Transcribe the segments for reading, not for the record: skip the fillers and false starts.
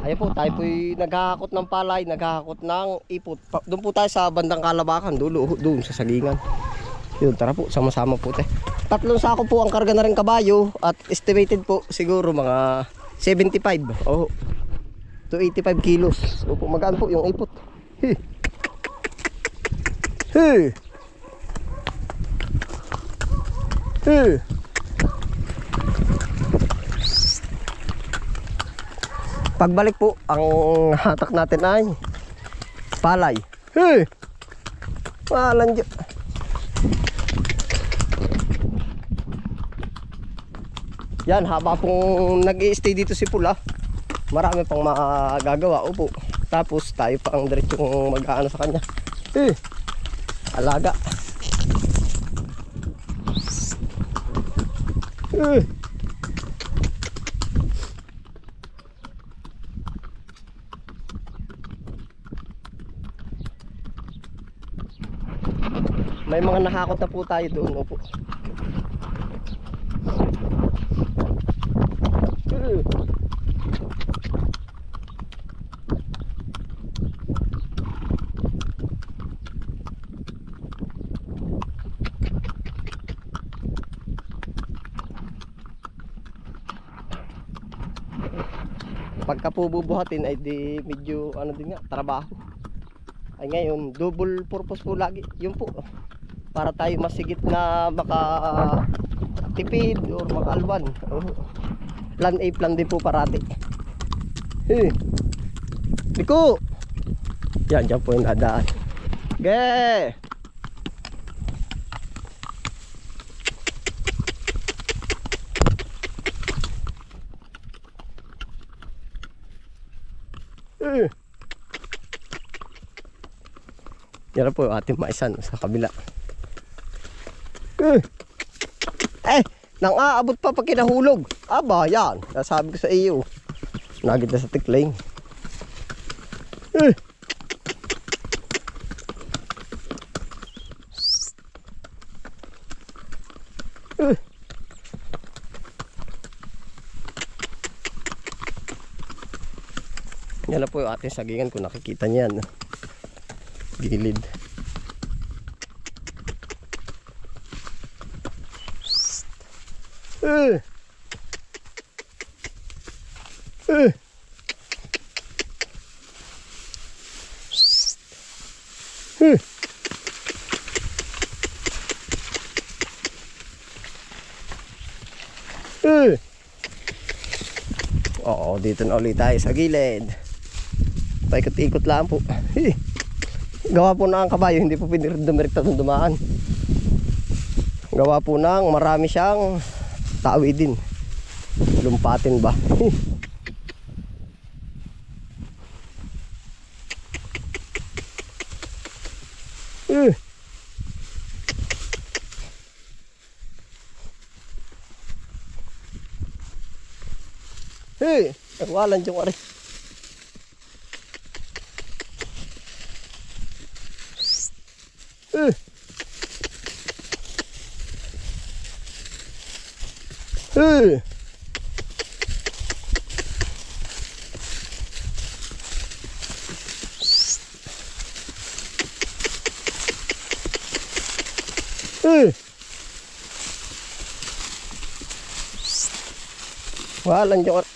Ayan po, tayo po'y naghahakot ng palay, naghahakot ng ipot. Doon po tayo sa bandang Kalabakan, doon sa Sagingan. Yun, tara po, sama-sama po tayo. 3 sako po ang karga na rin kabayo at estimated po siguro mga 75 to 85 kilos. Opo, magaan po yung ipot. Hey. Hey. Hey. Pagbalik po, ang hatak natin ay palay. Hey! Walang dyan. Yan, haba pong nag-i-stay dito si Pula. Marami pang magagawa. Opo. Tapos tayo pa ang diretsong mag-aano sa kanya. Hey! Alaga. Hey! May mga nakakot na po tayo doon. Opo. Pagka po bubuhatin ay di medyo ano din nga, trabaho. Ay ngayon, double purpose po lagi. Yun po. Para tayo masigit na makatipid or makaalwan. Plan A, plan D po parati. Hey. Liko! Yan, dyan po yung dadaan. Ge! Yan po yung ating maisan sa kabila. Nang aabot pa pag kinahulog. Aba, yan. Nasabi ko sa iyo. Nagit na sa tikling. Yan na po yung ating sagingan kung nakikita niyan. Gilid. Oo, dito na ulit tayo sa gilid. Paikot-ikot lang po. Gawa po na ang kabayo, hindi po pinirito dumaan. Gawa po nang marami siyang tawidin. Lumpatin ba? Hey, walang dyan wari. Hey. Walang dyan wari.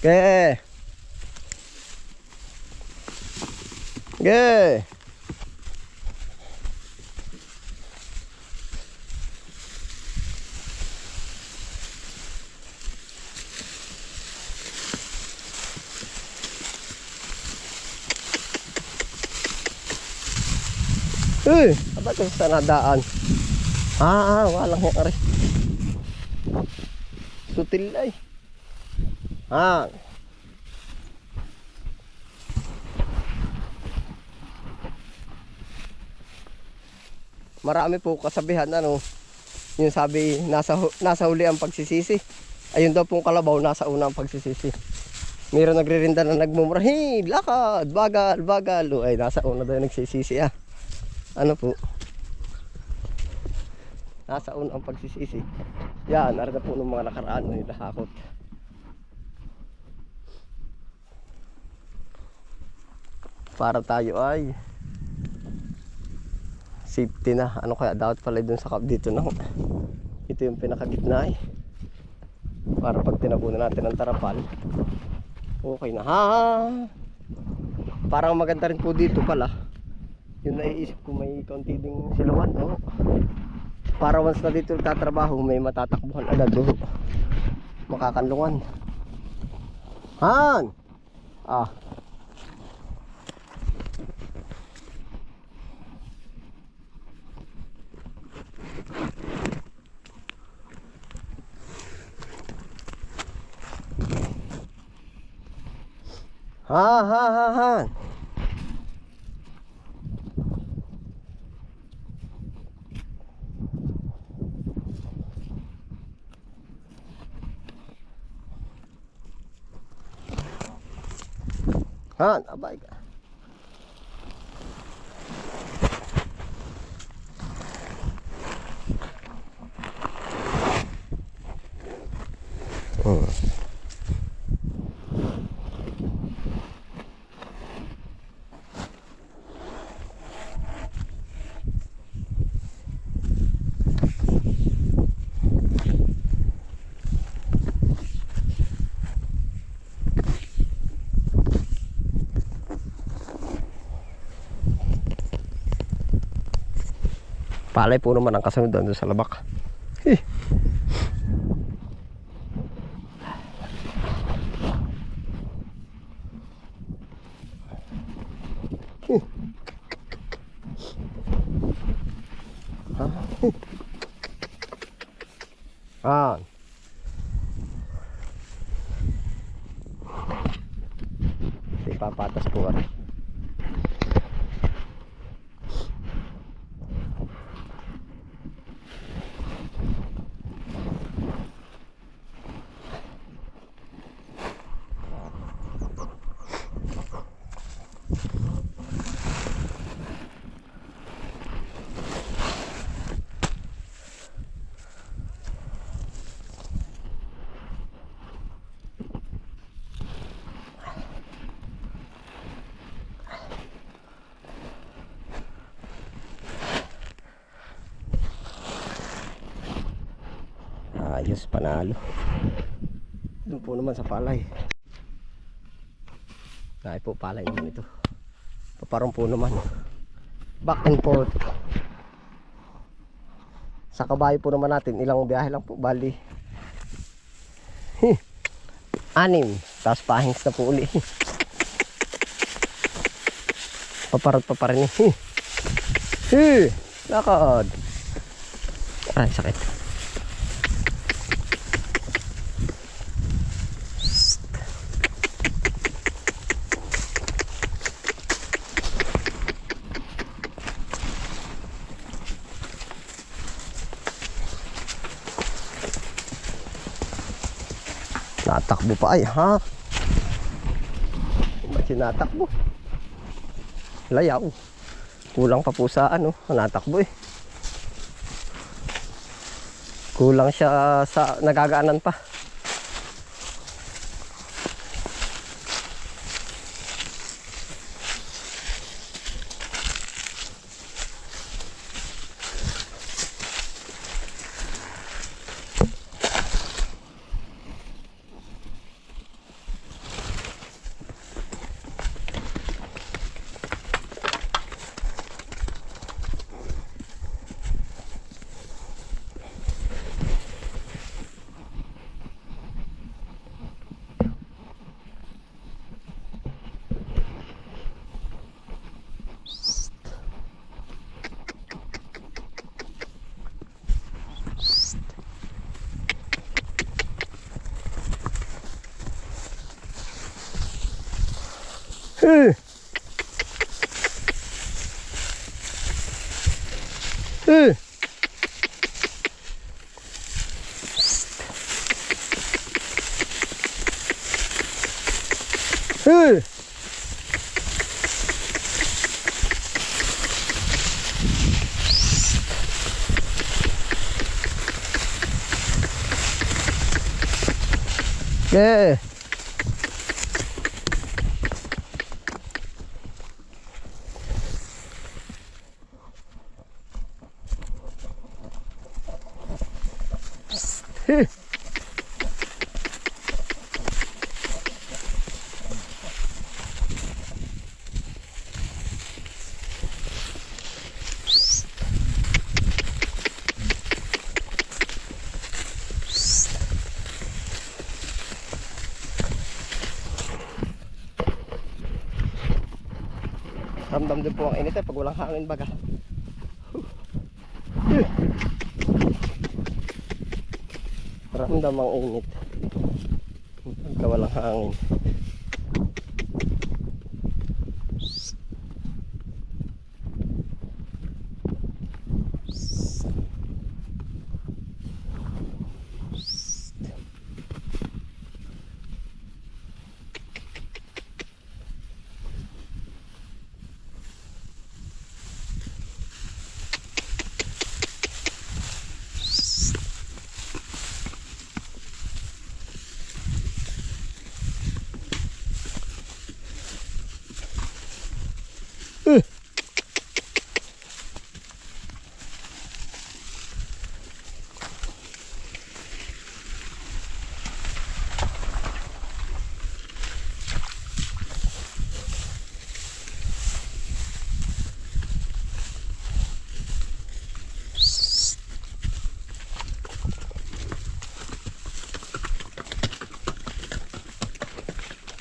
Ge. Ge. Aba ito sa nadaan. Walang hekari. Sutil ay. Marami po kasabihan yung sabi nasa huli ang pagsisisi. Ayun daw pong kalabaw nasa una ang pagsisisi. Mayroon nagririnda na nagmumura, hey, lakad, bagal, bagal. O, ay, nasa una daw yung nagsisisi ah. Ano po? Nasa una ang pagsisisi. Yan, narada po ng mga nakaraan na nilahakot. Para tayo ay safety na. Ano kaya dapat pala dun sa dito na. Ito yung pinakagitna eh. Para pag tinabunan natin ang tarapal, okay na. Ha! Parang maganda rin po dito pala. Yung naiisip ko may kaunti ding siluan. Oh. Para once na dito tatrabaho, may matatakbuhan agad. Oh. Makakanlungan. Han! Ah. Ha ha ha ha. Han, abay ka. Palay po naman ang kasunod doon sa labak. Ah. Di papatas po rin. Ayos, panalo. Doon po naman sa palay. Dahil po palay naman ito. Paparong po naman. Back and forth. Sa kabayo po naman natin, ilang biyahe lang po. Bali 6. Tapos pahings na po uli. Paparot pa pa rin. Lakad. Ay, sakit. Natakbo pa ay ha. Ba't sinatakbo? Layaw. Kulang pa po sa ano. Natakbo eh. Kulang siya sa nagagaanan pa. Hey! Yeah. Hey. Ramdam din po ang init pag walang hangin baga. Ramdam ang init pagka walang hangin.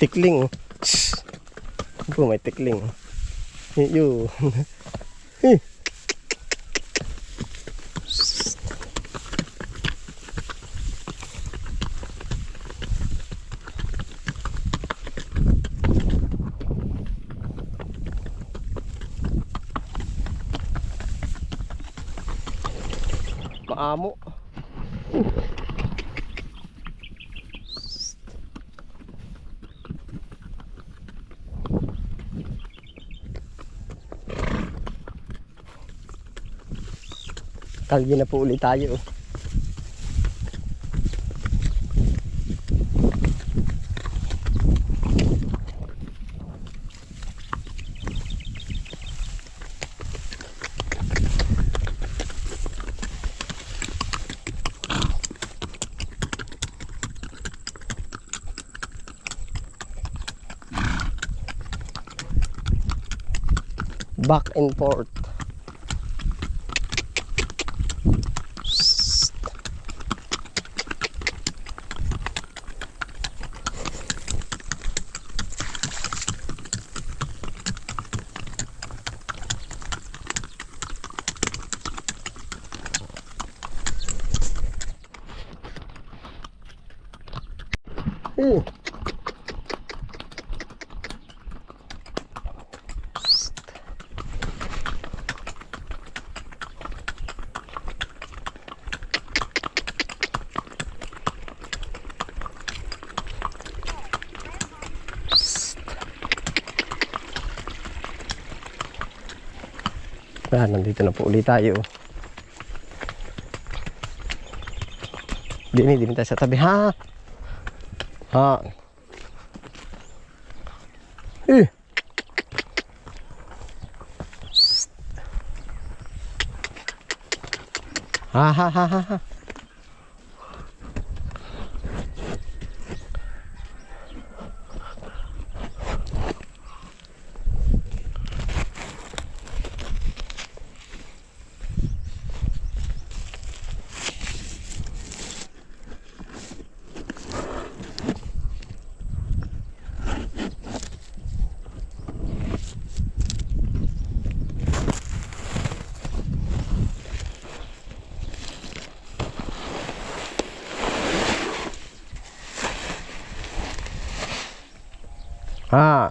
Tikling. Oh, may tikling. Yo. Maamo. Kalgi na po ulit tayo. Back and forth. Nandito na po ulit tayo. Di tayo sa tabi. Ha? Ha? Ha ha ha ha ha. Ha.